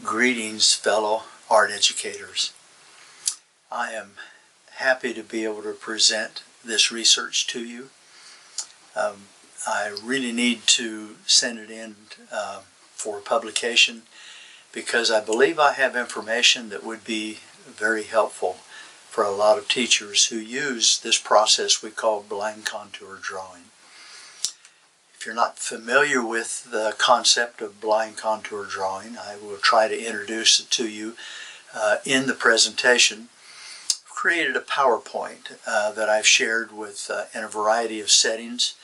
Greetings, fellow art educators. I am happy to be able to present this research to you. I really need to send it in for publication because I believe I have information that would be very helpful for a lot of teachers who use this process we call blind contour drawing. If you're not familiar with the concept of blind contour drawing, I will try to introduce it to you in the presentation. I've created a PowerPoint that I've shared with in a variety of settings,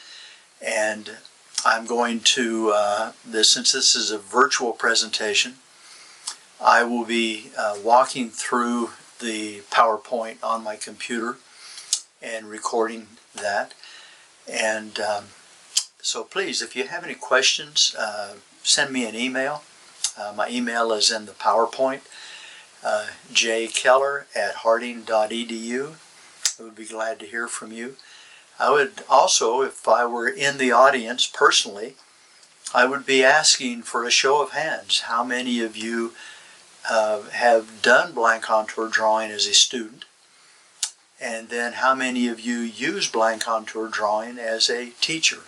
and I'm going to, since this is a virtual presentation, I will be walking through the PowerPoint on my computer and recording that. And so please, if you have any questions, send me an email. My email is in the PowerPoint, jkeller@harding.edu. I would be glad to hear from you. I would also, if I were in the audience personally, I would be asking for a show of hands. How many of you have done blind contour drawing as a student? And then how many of you use blind contour drawing as a teacher?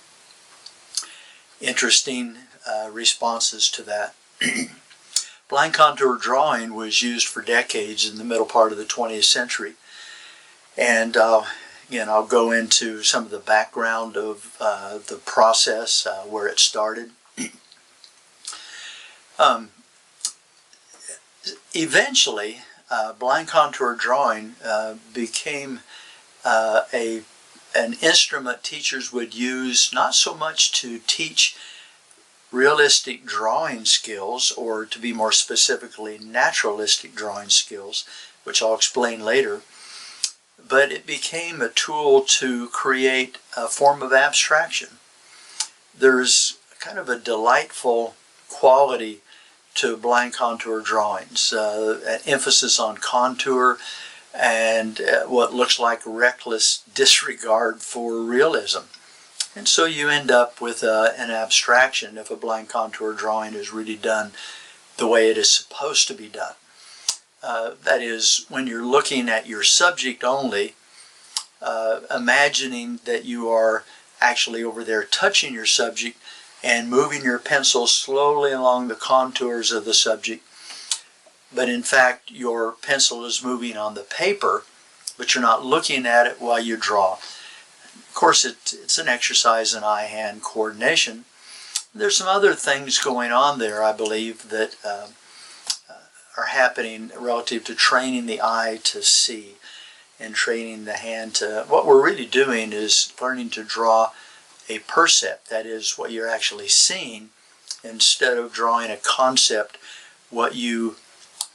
Interesting responses to that. Blind contour drawing was used for decades in the middle part of the 20th century. And again, I'll go into some of the background of the process, where it started. Eventually, blind contour drawing became an instrument teachers would use not so much to teach realistic drawing skills, or to be more specifically naturalistic drawing skills, which I'll explain later, but it became a tool to create a form of abstraction. There's kind of a delightful quality to blind contour drawings, an emphasis on contour and what looks like reckless disregard for realism. And so you end up with an abstraction if a blind contour drawing is really done the way it is supposed to be done. That is, when you're looking at your subject only, imagining that you are actually over there touching your subject and moving your pencil slowly along the contours of the subject, but in fact your pencil is moving on the paper, but you're not looking at it while you draw. Of course, it's an exercise in eye-hand coordination. There's some other things going on there, I believe, that are happening relative to training the eye to see and training the hand to... What we're really doing is learning to draw a percept, that is, what you're actually seeing, instead of drawing a concept, what you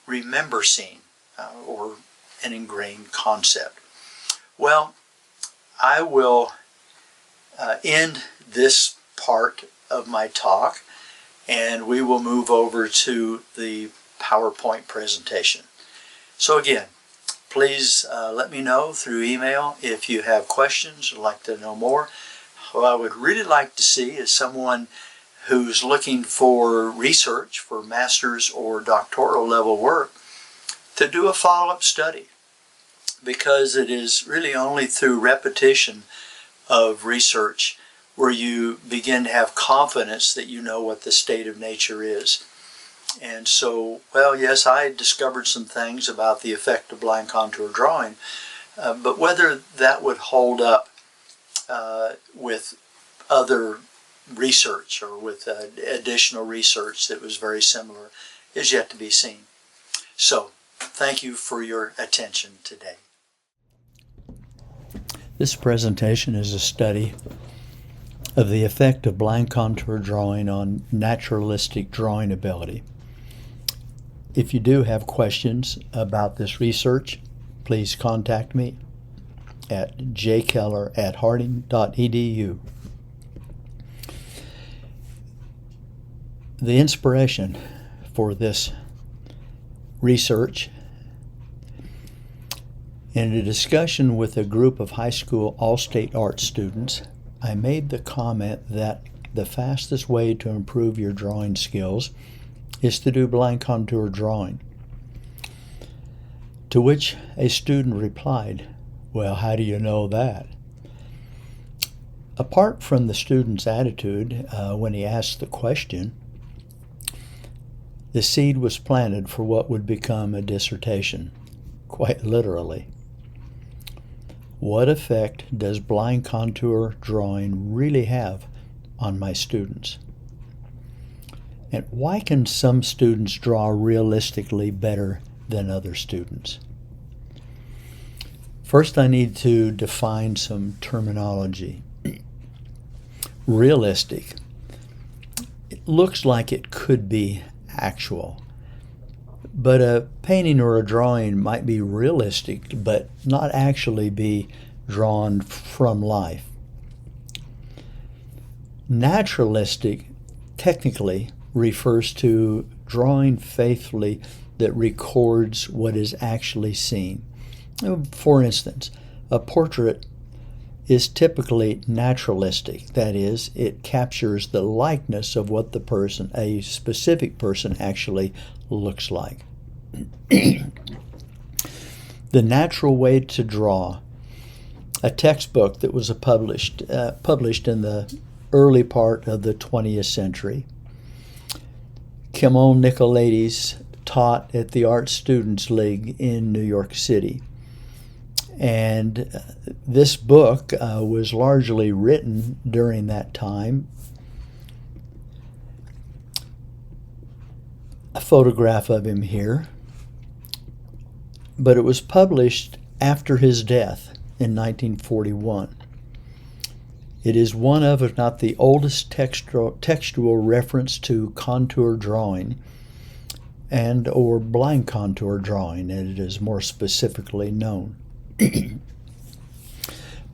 remember seeing, or an ingrained concept. Well, I will end this part of my talk, and we will move over to the PowerPoint presentation. So again, please let me know through email if you have questions or like to know more. What I would really like to see is someone who's looking for research for master's or doctoral level work to do a follow-up study, because it is really only through repetition of research where you begin to have confidence that you know what the state of nature is. And so, well, yes, I discovered some things about the effect of blind contour drawing, but whether that would hold up with other research or with additional research that was very similar is yet to be seen. So, thank you for your attention today. This presentation is a study of the effect of blind contour drawing on naturalistic drawing ability. If you do have questions about this research, please contact me at jkeller@harding.edu. The inspiration for this research: in a discussion with a group of high school all-state art students, I made the comment that the fastest way to improve your drawing skills is to do blind contour drawing. To which a student replied, "Well, how do you know that?" Apart from the student's attitude when he asked the question, the seed was planted for what would become a dissertation, quite literally. What effect does blind contour drawing really have on my students? And why can some students draw realistically better than other students? First, I need to define some terminology. Realistic. It looks like it could be actual, but a painting or a drawing might be realistic but not actually be drawn from life. Naturalistic technically refers to drawing faithfully that records what is actually seen. For instance, a portrait is typically naturalistic. That is, it captures the likeness of what the person, a specific person, actually looks like. The Natural Way to Draw, a textbook that was published in the early part of the 20th century. Kimon Nicolaides taught at the Art Students League in New York City. And this book was largely written during that time. A photograph of him here. But it was published after his death in 1941. It is one of, if not the oldest textual reference to contour drawing and or blind contour drawing, and it is more specifically known.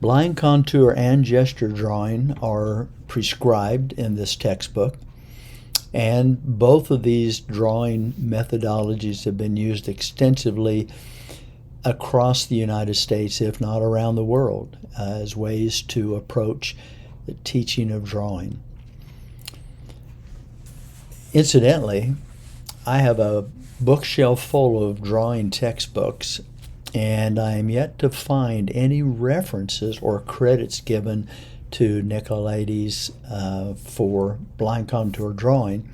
Blind contour and gesture drawing are prescribed in this textbook, and both of these drawing methodologies have been used extensively across the United States, if not around the world, as ways to approach the teaching of drawing. Incidentally, I have a bookshelf full of drawing textbooks, and I am yet to find any references or credits given to Nicolaides for blind contour drawing,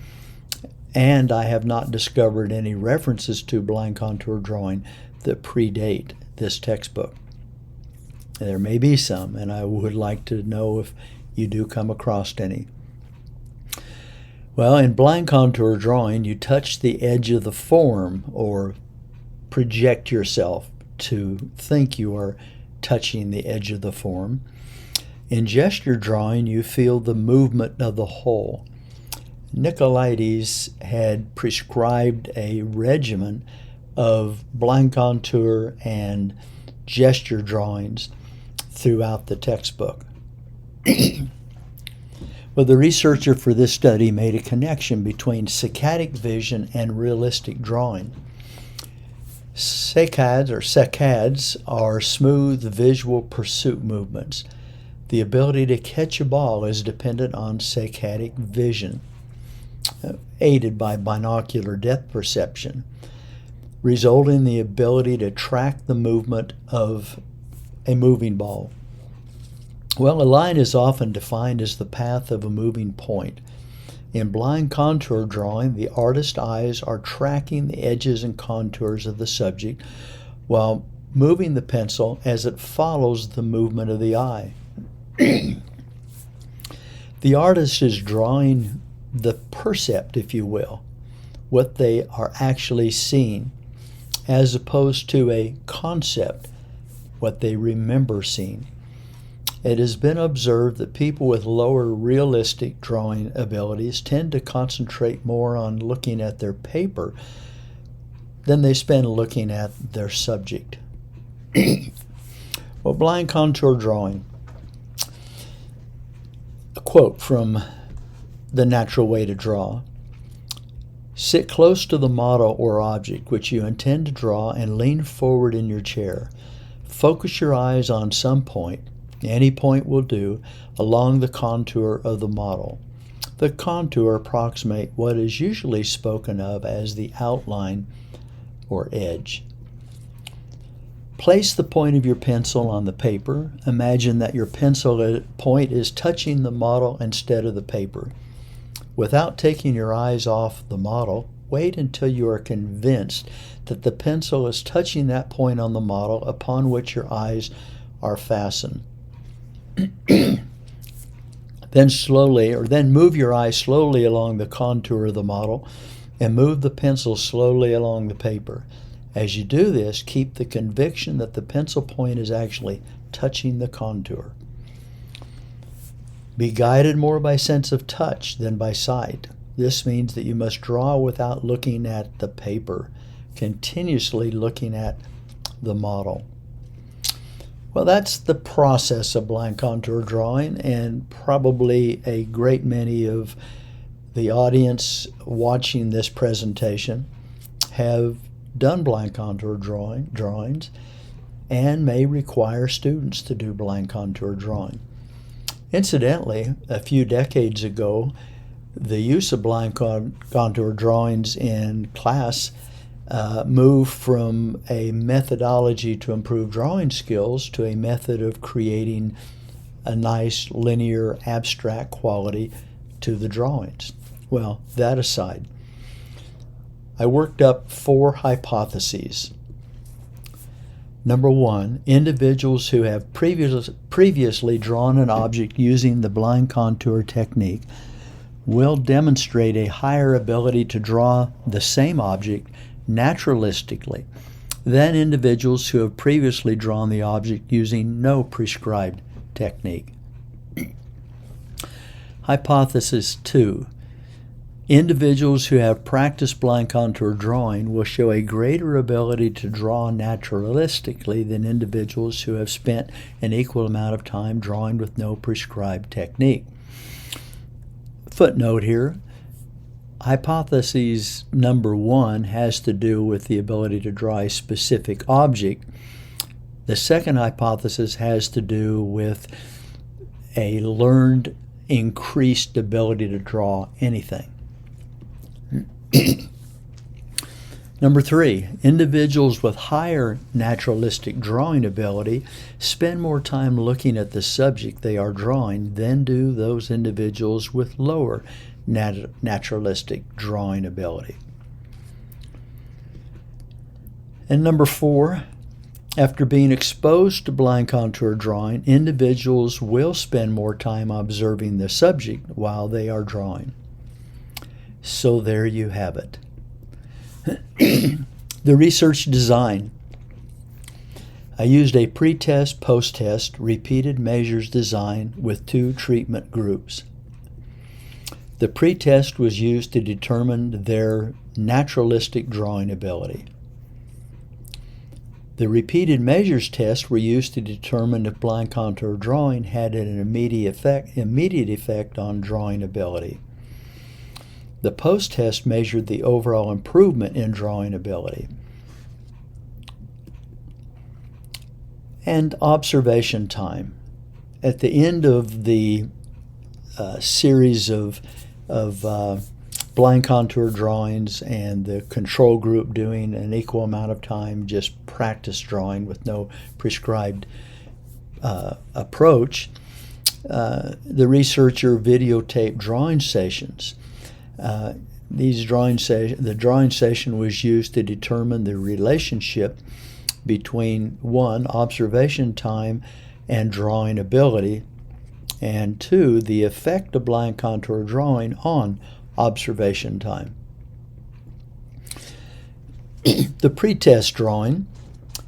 and I have not discovered any references to blind contour drawing that predate this textbook. There may be some, and I would like to know if you do come across any. Well, in blind contour drawing, you touch the edge of the form or project yourself to think you are touching the edge of the form. In gesture drawing, you feel the movement of the whole. Nicolaides had prescribed a regimen of blind contour and gesture drawings throughout the textbook. Well, the researcher for this study made a connection between saccadic vision and realistic drawing. Saccades are smooth visual pursuit movements. The ability to catch a ball is dependent on saccadic vision, aided by binocular depth perception, resulting in the ability to track the movement of a moving ball. Well, a line is often defined as the path of a moving point. In blind contour drawing, the artist's eyes are tracking the edges and contours of the subject while moving the pencil as it follows the movement of the eye. The artist is drawing the percept, if you will, what they are actually seeing, as opposed to a concept, what they remember seeing. It has been observed that people with lower realistic drawing abilities tend to concentrate more on looking at their paper than they spend looking at their subject. Well, blind contour drawing. A quote from The Natural Way to Draw. Sit close to the model or object which you intend to draw and lean forward in your chair. Focus your eyes on some point, any point will do, along the contour of the model. the contour approximate what is usually spoken of as the outline or edge. Place the point of your pencil on the paper. Imagine that your pencil point is touching the model instead of the paper. Without taking your eyes off the model, wait until you are convinced that the pencil is touching that point on the model upon which your eyes are fastened. Then move your eye slowly along the contour of the model and move the pencil slowly along the paper. As you do this, keep the conviction that the pencil point is actually touching the contour. Be guided more by sense of touch than by sight. This means that you must draw without looking at the paper, continuously looking at the model. Well, that's the process of blind contour drawing, and probably a great many of the audience watching this presentation have done blind contour drawings and may require students to do blind contour drawing. Incidentally, a few decades ago, the use of blind contour drawings in class moved from a methodology to improve drawing skills to a method of creating a nice linear abstract quality to the drawings. Well, that aside, I worked up 4 hypotheses. Number 1, individuals who have previously drawn an object using the blind contour technique will demonstrate a higher ability to draw the same object naturalistically than individuals who have previously drawn the object using no prescribed technique. Hypothesis 2. Individuals who have practiced blind contour drawing will show a greater ability to draw naturalistically than individuals who have spent an equal amount of time drawing with no prescribed technique. Footnote here, hypothesis number 1 has to do with the ability to draw a specific object. The second hypothesis has to do with a learned, increased ability to draw anything. Number 3, individuals with higher naturalistic drawing ability spend more time looking at the subject they are drawing than do those individuals with lower naturalistic drawing ability. And number 4, after being exposed to blind contour drawing, individuals will spend more time observing the subject while they are drawing. So there you have it. The research design. I used a pre-test, post-test, repeated measures design with 2 treatment groups. The pre-test was used to determine their naturalistic drawing ability. The repeated measures tests were used to determine if blind contour drawing had an immediate effect on drawing ability. The post-test measured the overall improvement in drawing ability. And observation time. At the end of the series of blind contour drawings and the control group doing an equal amount of time just practice drawing with no prescribed approach, the researcher videotaped drawing sessions. The drawing session was used to determine the relationship between 1, observation time and drawing ability, and 2, the effect of blind contour drawing on observation time. The pretest drawing,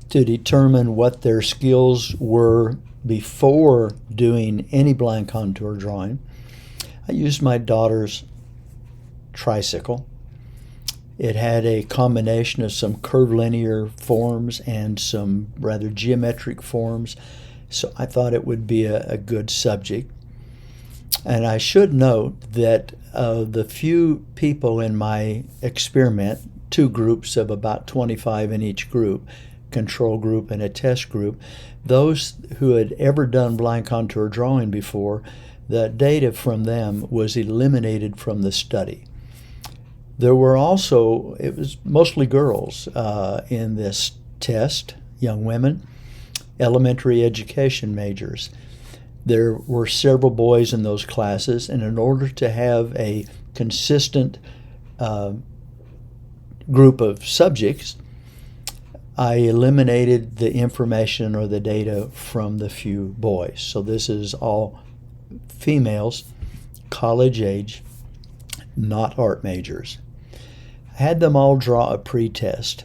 to determine what their skills were before doing any blind contour drawing, I used my daughter's tricycle. It had a combination of some curvilinear forms and some rather geometric forms, so I thought it would be a good subject. And I should note that the few people in my experiment, 2 groups of about 25 in each group, control group and a test group, those who had ever done blind contour drawing before, the data from them was eliminated from the study. There were also, it was mostly girls in this test, young women, elementary education majors. There were several boys in those classes, and in order to have a consistent group of subjects, I eliminated the information or the data from the few boys. So this is all females, college age, not art majors. I had them all draw a pre-test.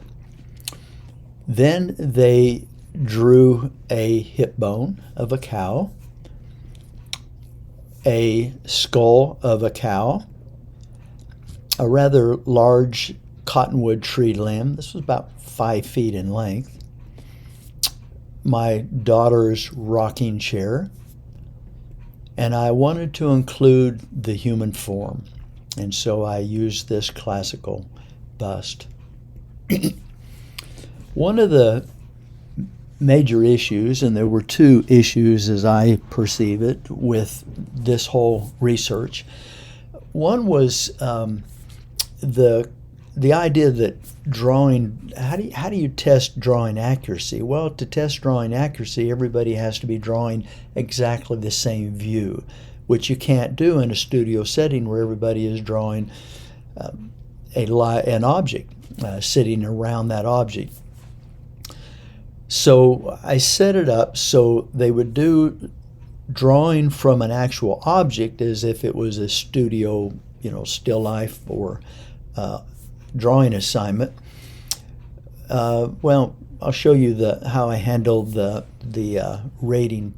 Then they drew a hip bone of a cow, a skull of a cow, a rather large cottonwood tree limb. This was about 5 feet in length. My daughter's rocking chair. And I wanted to include the human form. And so I used this classical bust. One of the major issues, and there were two issues as I perceive it with this whole research. One was the idea that drawing, how do you test drawing accuracy? Well, to test drawing accuracy, everybody has to be drawing exactly the same view, which you can't do in a studio setting where everybody is drawing an object, sitting around that object. So I set it up so they would do drawing from an actual object as if it was a studio, still life or drawing assignment. Well, I'll show you how I handled the rating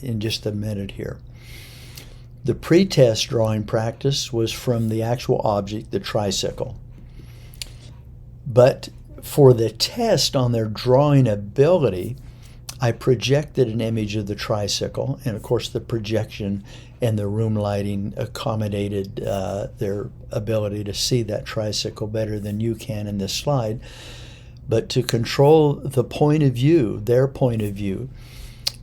in just a minute here. The pre-test drawing practice was from the actual object, the tricycle. But for the test on their drawing ability, I projected an image of the tricycle, and of course the projection and the room lighting accommodated their ability to see that tricycle better than you can in this slide. But to control the point of view, their point of view,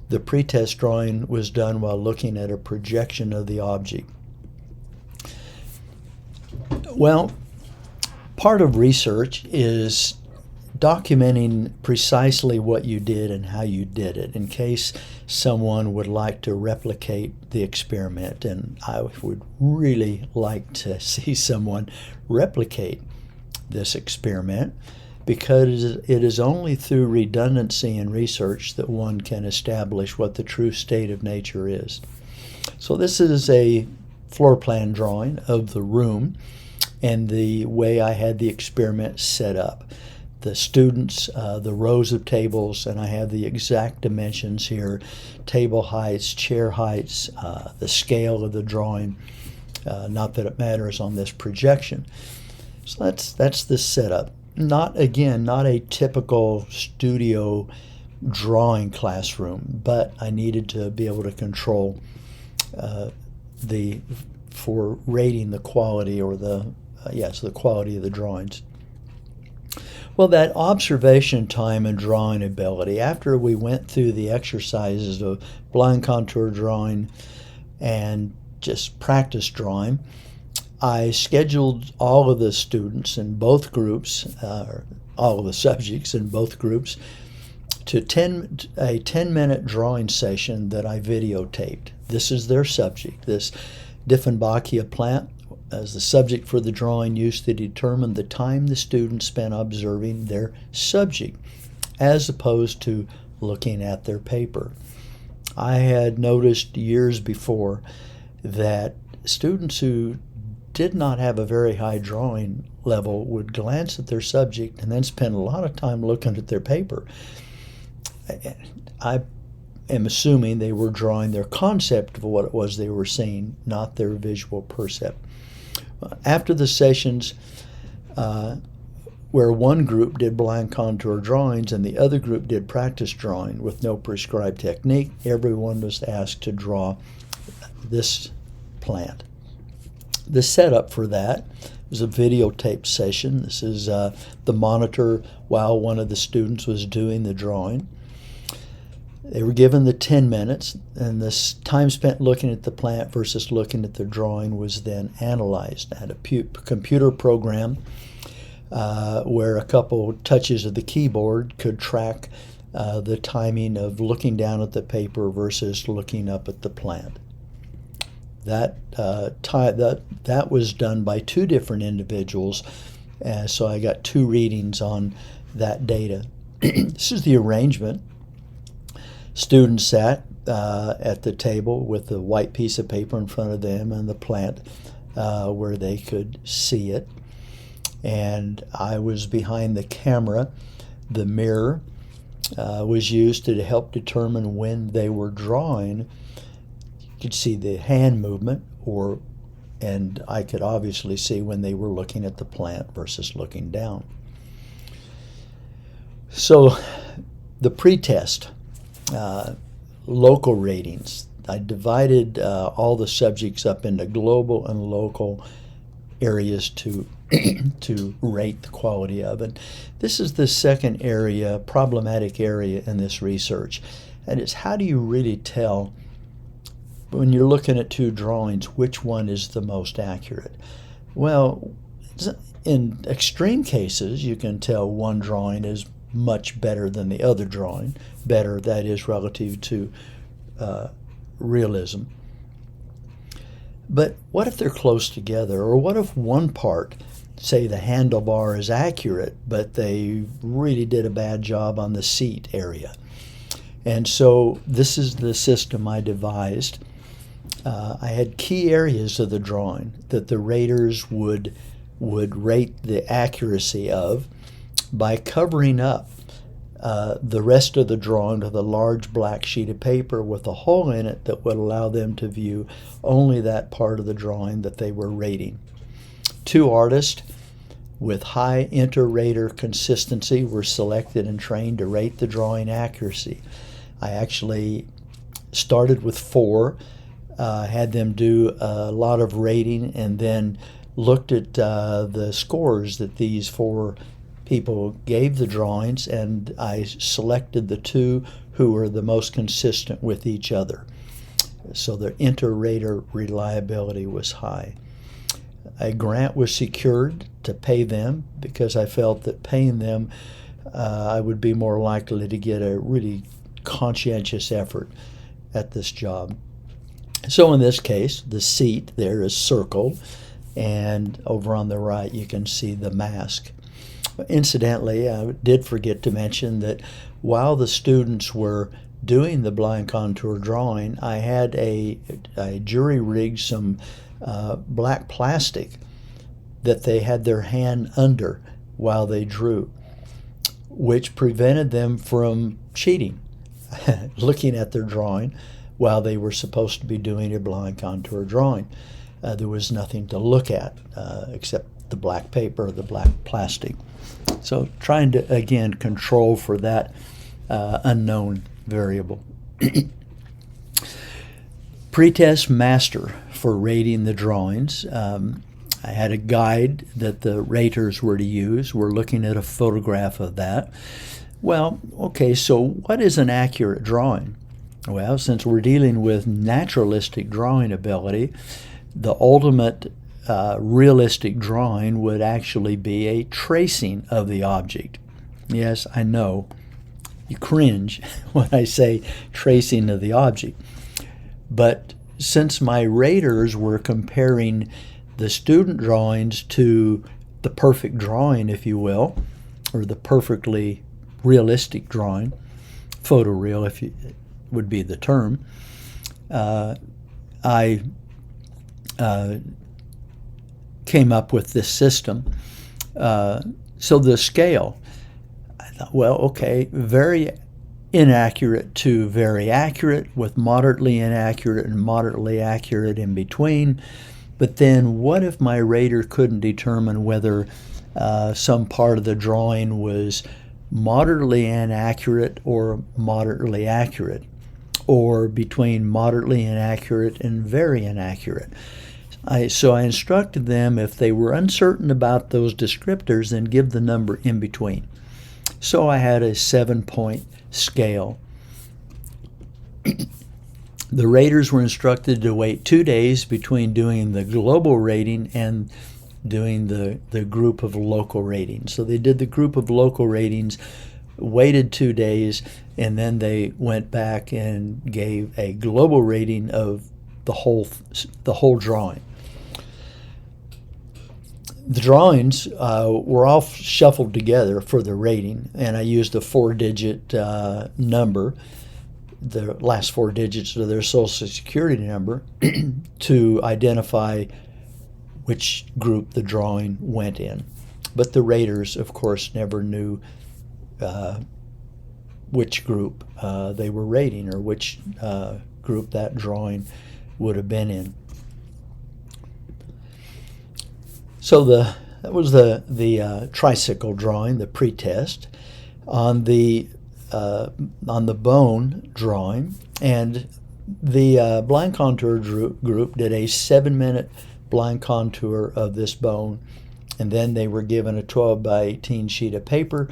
the pretest drawing was done while looking at a projection of the object. Well, part of research is documenting precisely what you did and how you did it in case someone would like to replicate the experiment, and I would really like to see someone replicate this experiment, because it is only through redundancy in research that one can establish what the true state of nature is. So this is a floor plan drawing of the room and the way I had the experiment set up. The students, the rows of tables, and I have the exact dimensions here, table heights, chair heights, the scale of the drawing, not that it matters on this projection. So that's the setup. Not a typical studio drawing classroom, but I needed to be able to control for rating the quality or the quality of the drawings. Well, that observation time and drawing ability, after we went through the exercises of blind contour drawing and just practice drawing, I scheduled all of the students in both groups, all of the subjects in both groups, to a 10-minute drawing session that I videotaped. This is their subject, this Dieffenbachia plant, as the subject for the drawing used to determine the time the students spent observing their subject, as opposed to looking at their paper. I had noticed years before that students who did not have a very high drawing level would glance at their subject and then spend a lot of time looking at their paper. I am assuming they were drawing their concept of what it was they were seeing, not their visual percept. After the sessions where one group did blind contour drawings and the other group did practice drawing with no prescribed technique, everyone was asked to draw this plant. The setup for that was a videotape session. This is the monitor while one of the students was doing the drawing. They were given the 10 minutes, and the time spent looking at the plant versus looking at the drawing was then analyzed. I had a computer program where a couple touches of the keyboard could track the timing of looking down at the paper versus looking up at the plant. That was done by two different individuals, so I got two readings on that data. This is the arrangement. Students sat at the table with a white piece of paper in front of them and the plant where they could see it. And I was behind the camera. The mirror was used to help determine when they were drawing. You could see the hand movement, and I could obviously see when they were looking at the plant versus looking down. So the pretest, local ratings. I divided all the subjects up into global and local areas to to rate the quality of it. This is the second area, problematic area in this research, and it's how do you really tell when you're looking at two drawings which one is the most accurate? Well, in extreme cases, you can tell one drawing is much better than the other drawing. Better, that is, relative to realism. But what if they're close together? Or what if one part, say the handlebar, is accurate, but they really did a bad job on the seat area? And so this is the system I devised. I had key areas of the drawing that the raters would rate the accuracy of by covering up the rest of the drawing with a large black sheet of paper with a hole in it that would allow them to view only that part of the drawing that they were rating. Two artists with high inter-rater consistency were selected and trained to rate the drawing accuracy. I actually started with four, had them do a lot of rating, and then looked at the scores that these four people gave the drawings, and I selected the two who were the most consistent with each other. So their inter-rater reliability was high. A grant was secured to pay them because I felt that paying them I would be more likely to get a really conscientious effort at this job. So in this case, the seat there is circled, and over on the right you can see the mask. Incidentally, I did forget to mention that while the students were doing the blind contour drawing, I had a jury rigged some black plastic that they had their hand under while they drew, which prevented them from cheating, looking at their drawing while they were supposed to be doing a blind contour drawing. There was nothing to look at except the black paper or the black plastic. So trying to, again, control for that unknown variable. Pretest master for rating the drawings. I had a guide that the raters were to use. We're looking at a photograph of that. Well, okay, so what is an accurate drawing? Well, since we're dealing with naturalistic drawing ability, the ultimate realistic drawing would actually be a tracing of the object. Yes, I know, you cringe when I say tracing of the object. But since my raters were comparing the student drawings to the perfect drawing, if you will, or the perfectly realistic drawing, photoreal if you, would be the term, I came up with this system. So the scale, I thought, well, okay, very inaccurate to very accurate, with moderately inaccurate and moderately accurate in between. But then what if my rater couldn't determine whether some part of the drawing was moderately inaccurate or moderately accurate, or between moderately inaccurate and very inaccurate? So I instructed them, if they were uncertain about those descriptors, then give the number in between. So I had a 7-point scale. The raters were instructed to wait 2 days between doing the global rating and doing the group of local ratings. So they did the group of local ratings, waited 2 days, and then they went back and gave a global rating of the whole drawing. The drawings were all shuffled together for the rating, and I used a 4-digit number, the last 4 digits of their Social Security number, to identify which group the drawing went in. But the raters, of course, never knew which group they were rating or which group that drawing would have been in. So that was the tricycle drawing, the pretest. On the bone drawing, and the blind contour group did a 7-minute blind contour of this bone, and then they were given a 12 by 18 sheet of paper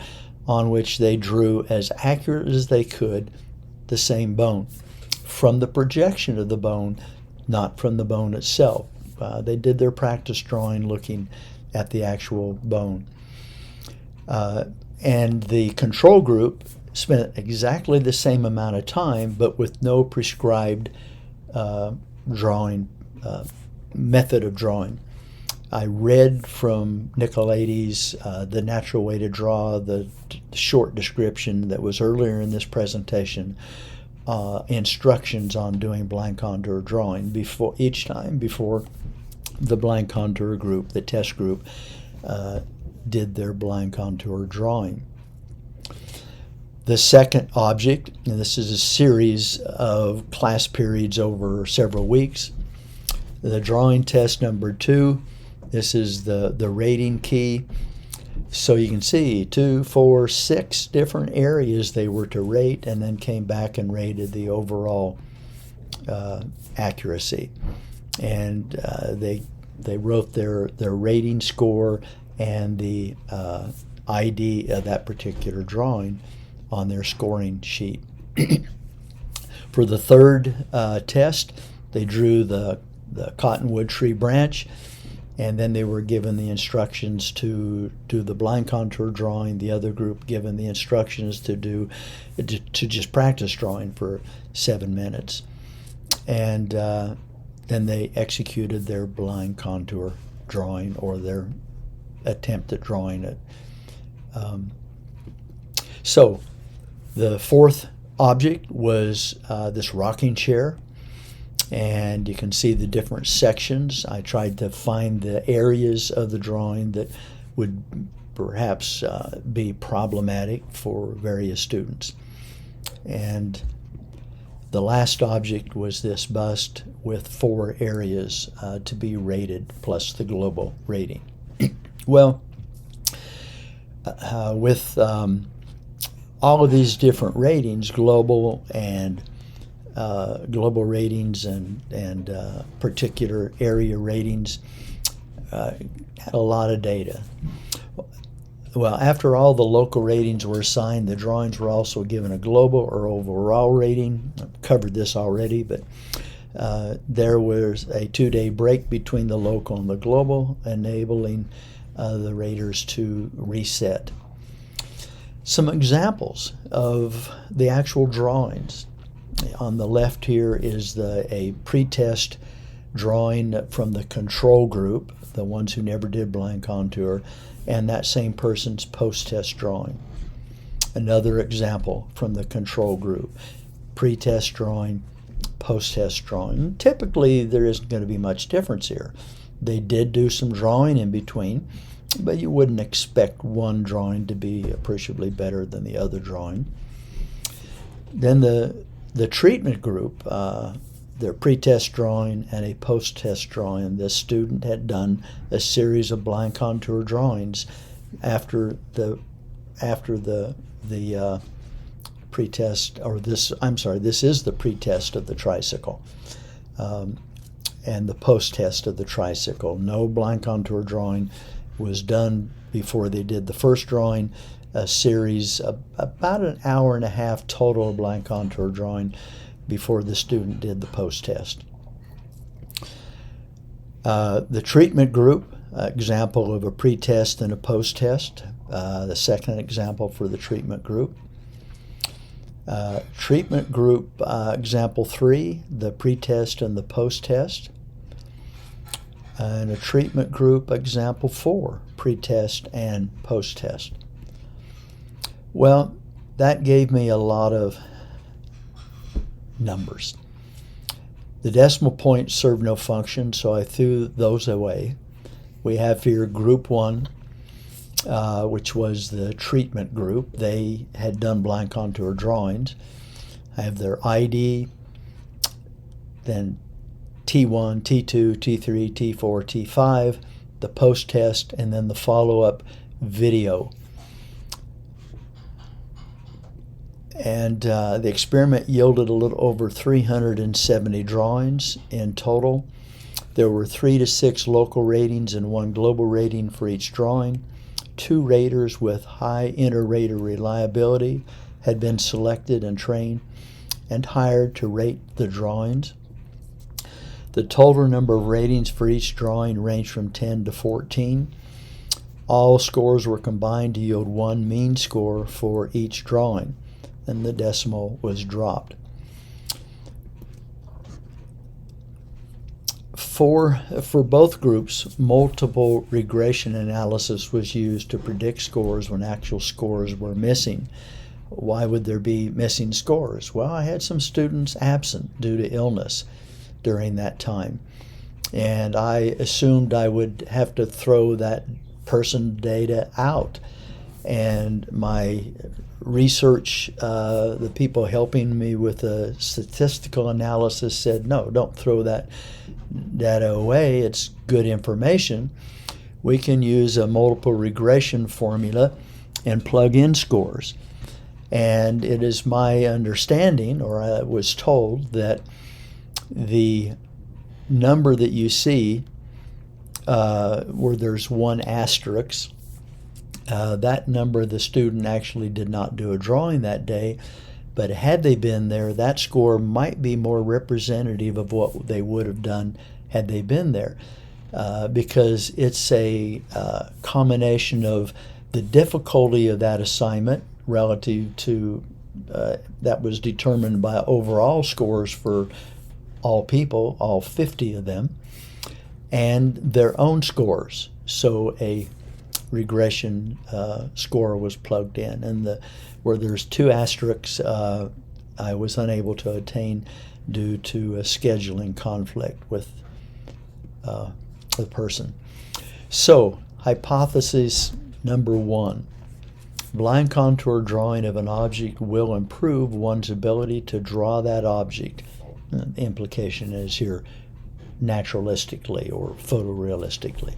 on which they drew as accurate as they could the same bone from the projection of the bone, not from the bone itself. They did their practice drawing looking at the actual bone. And the control group spent exactly the same amount of time, but with no prescribed drawing method of drawing. I read from Nicolaides The Natural Way to Draw, the short description that was earlier in this presentation, instructions on doing blind contour drawing before the blind contour group, the test group, did their blind contour drawing. The second object, and this is a series of class periods over several weeks, the drawing test number 2, this is the rating key. So you can see 2, 4, 6 different areas they were to rate, and then came back and rated the overall accuracy. And they wrote their rating score and the ID of that particular drawing on their scoring sheet. For the third test, they drew the cottonwood tree branch, and then they were given the instructions to do the blind contour drawing. The other group given the instructions to just practice drawing for 7 minutes. And then they executed their blind contour drawing, or their attempt at drawing it. So the fourth object was this rocking chair, and you can see the different sections. I tried to find the areas of the drawing that would perhaps be problematic for various students. And the last object was this bust with 4 areas to be rated, plus the global rating. Well, with all of these different ratings, global ratings and particular area ratings, had a lot of data. Well, after all the local ratings were assigned, the drawings were also given a global or overall rating. I've covered this already, but there was a 2-day break between the local and the global, enabling the raters to reset. Some examples of the actual drawings. On the left here is a pretest drawing from the control group, the ones who never did blind contour, and that same person's post-test drawing. Another example from the control group, pretest drawing, post-test drawing. Typically, there isn't going to be much difference here. They did do some drawing in between, but you wouldn't expect one drawing to be appreciably better than the other drawing. Then the treatment group, their pretest drawing and a post-test drawing. The student had done a series of blind contour drawings after the pretest, or this is the pretest of the tricycle, and the post-test of the tricycle. No blind contour drawing was done before they did the first drawing. A series of about an hour and a half total of blind contour drawing, before the student did the post-test. The treatment group, example of a pre-test and a post-test. The second example for the treatment group. Treatment group, example 3, the pre-test and the post-test. And a treatment group, example 4, pre-test and post-test. Well, that gave me a lot of numbers. The decimal points served no function, so I threw those away. We have here group 1, which was the treatment group. They had done blind contour drawings. I have their ID, then T1, T2, T3, T4, T5, the post-test, and then the follow-up video. And the experiment yielded a little over 370 drawings in total. There were 3 to 6 local ratings and 1 global rating for each drawing. 2 raters with high inter-rater reliability had been selected and trained and hired to rate the drawings. The total number of ratings for each drawing ranged from 10 to 14. All scores were combined to yield 1 mean score for each drawing, and the decimal was dropped. For both groups, multiple regression analysis was used to predict scores when actual scores were missing. Why would there be missing scores? Well, I had some students absent due to illness during that time, and I assumed I would have to throw that person data out. And my research, the people helping me with the statistical analysis said, no, don't throw that data away. It's good information. We can use a multiple regression formula and plug in scores. And it is my understanding, or I was told, that the number that you see where there's 1 asterisk, that number the student actually did not do a drawing that day, but had they been there, that score might be more representative of what they would have done had they been there, because it's a combination of the difficulty of that assignment relative to that was determined by overall scores for all people, all 50 of them, and their own scores. So a regression score was plugged in, and where there's 2 asterisks, I was unable to attain due to a scheduling conflict with the person. So, hypothesis number 1. Blind contour drawing of an object will improve one's ability to draw that object. The implication is here naturalistically or photorealistically.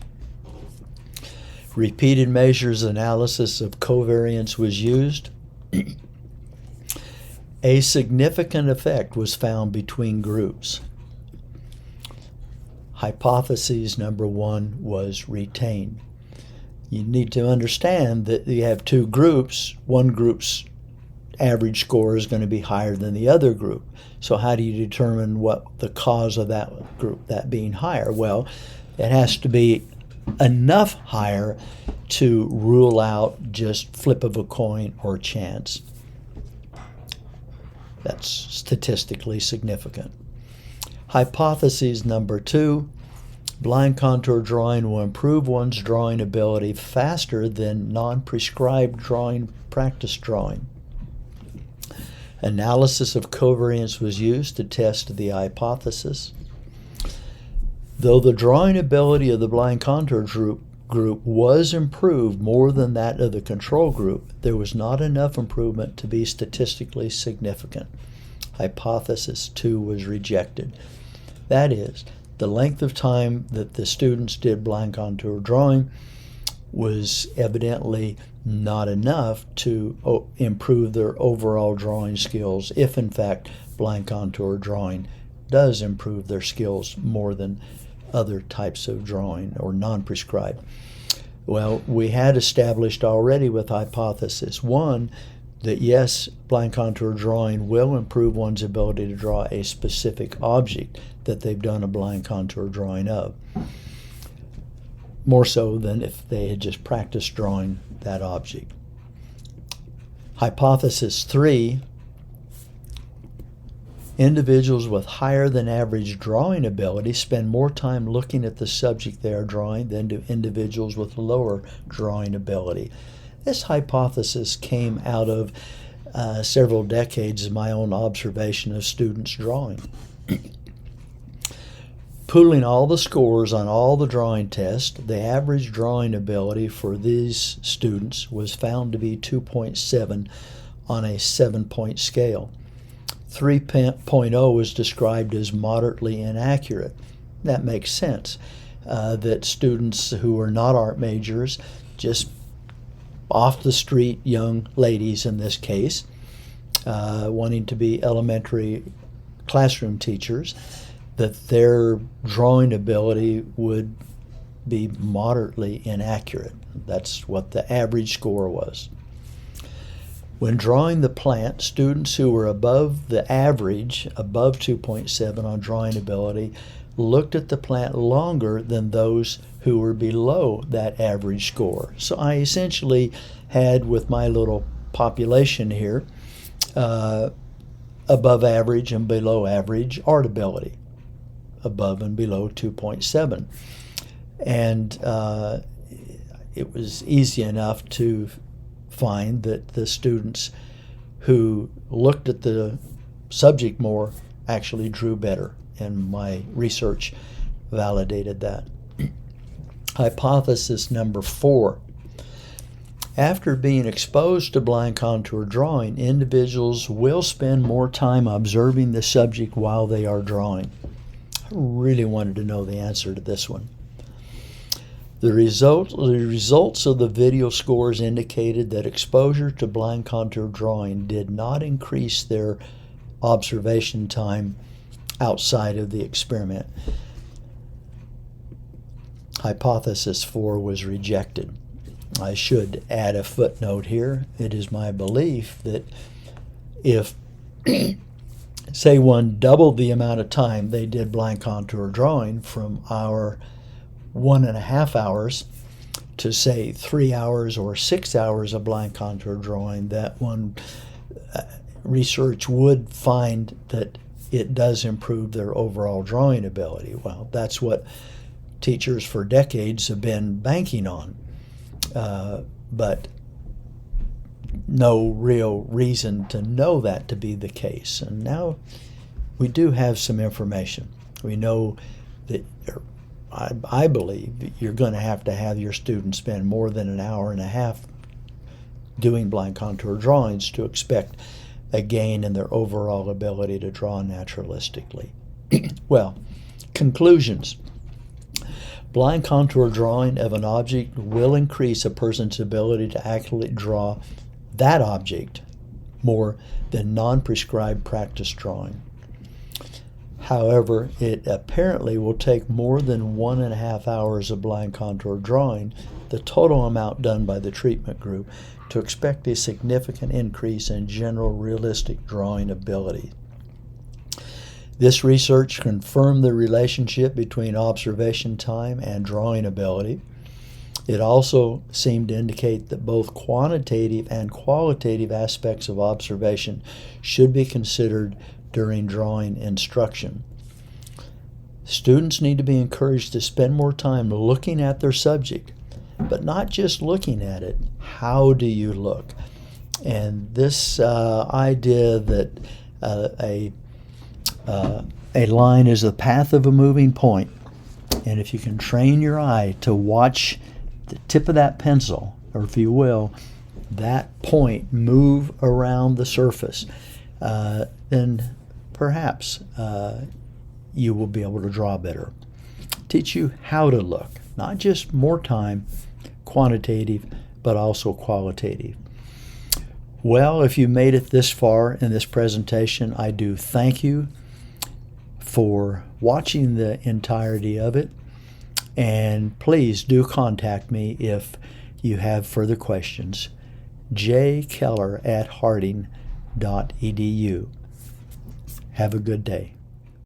Repeated measures analysis of covariance was used. A significant effect was found between groups. Hypothesis number 1 was retained. You need to understand that you have 2 groups. One group's average score is going to be higher than the other group. So how do you determine what the cause of that group, that being higher? Well, it has to be enough higher to rule out just flip of a coin or chance. That's statistically significant. Hypothesis number 2, blind contour drawing will improve one's drawing ability faster than non-prescribed drawing, practice drawing. Analysis of covariance was used to test the hypothesis. Though the drawing ability of the blind contour group was improved more than that of the control group, there was not enough improvement to be statistically significant. Hypothesis 2 was rejected. That is, the length of time that the students did blind contour drawing was evidently not enough to improve their overall drawing skills, if in fact blind contour drawing does improve their skills more than other types of drawing or non-prescribed. Well, we had established already with hypothesis 1 that yes, blind contour drawing will improve one's ability to draw a specific object that they've done a blind contour drawing of, more so than if they had just practiced drawing that object. Hypothesis 3, individuals with higher than average drawing ability spend more time looking at the subject they are drawing than do individuals with lower drawing ability. This hypothesis came out of several decades of my own observation of students drawing. Pooling all the scores on all the drawing tests, the average drawing ability for these students was found to be 2.7 on a 7-point scale. 3.0 was described as moderately inaccurate. That makes sense, that students who are not art majors, just off the street young ladies in this case, wanting to be elementary classroom teachers, that their drawing ability would be moderately inaccurate. That's what the average score was. When drawing the plant, students who were above the average, above 2.7 on drawing ability, looked at the plant longer than those who were below that average score. So I essentially had, with my little population here, above average and below average art ability, above and below 2.7. And it was easy enough to find that the students who looked at the subject more actually drew better, and my research validated that. Hypothesis number 4. After being exposed to blind contour drawing, individuals will spend more time observing the subject while they are drawing. I really wanted to know the answer to this one. The results of the video scores indicated that exposure to blind contour drawing did not increase their observation time outside of the experiment. Hypothesis 4 was rejected. I should add a footnote here. It is my belief that if, say, one doubled the amount of time they did blind contour drawing from our 1.5 hours to, say, 3 hours or 6 hours of blind contour drawing, that one research would find that it does improve their overall drawing ability. Well, that's what teachers for decades have been banking on, but no real reason to know that to be the case. And now we do have some information. We know that, I believe that you're going to have your students spend more than 1.5 hours doing blind contour drawings to expect a gain in their overall ability to draw naturalistically. Well, conclusions. Blind contour drawing of an object will increase a person's ability to accurately draw that object more than non-prescribed practice drawing. However, it apparently will take more than 1.5 hours of blind contour drawing, the total amount done by the treatment group, to expect a significant increase in general realistic drawing ability. This research confirmed the relationship between observation time and drawing ability. It also seemed to indicate that both quantitative and qualitative aspects of observation should be considered during drawing instruction. Students need to be encouraged to spend more time looking at their subject, but not just looking at it. How do you look? And this idea that a line is the path of a moving point, and if you can train your eye to watch the tip of that pencil, or if you will, that point move around the surface, then perhaps you will be able to draw better. Teach you how to look, not just more time, quantitative, but also qualitative. Well, if you made it this far in this presentation, I do thank you for watching the entirety of it, and please do contact me if you have further questions. jkeller@harding.edu. Have a good day.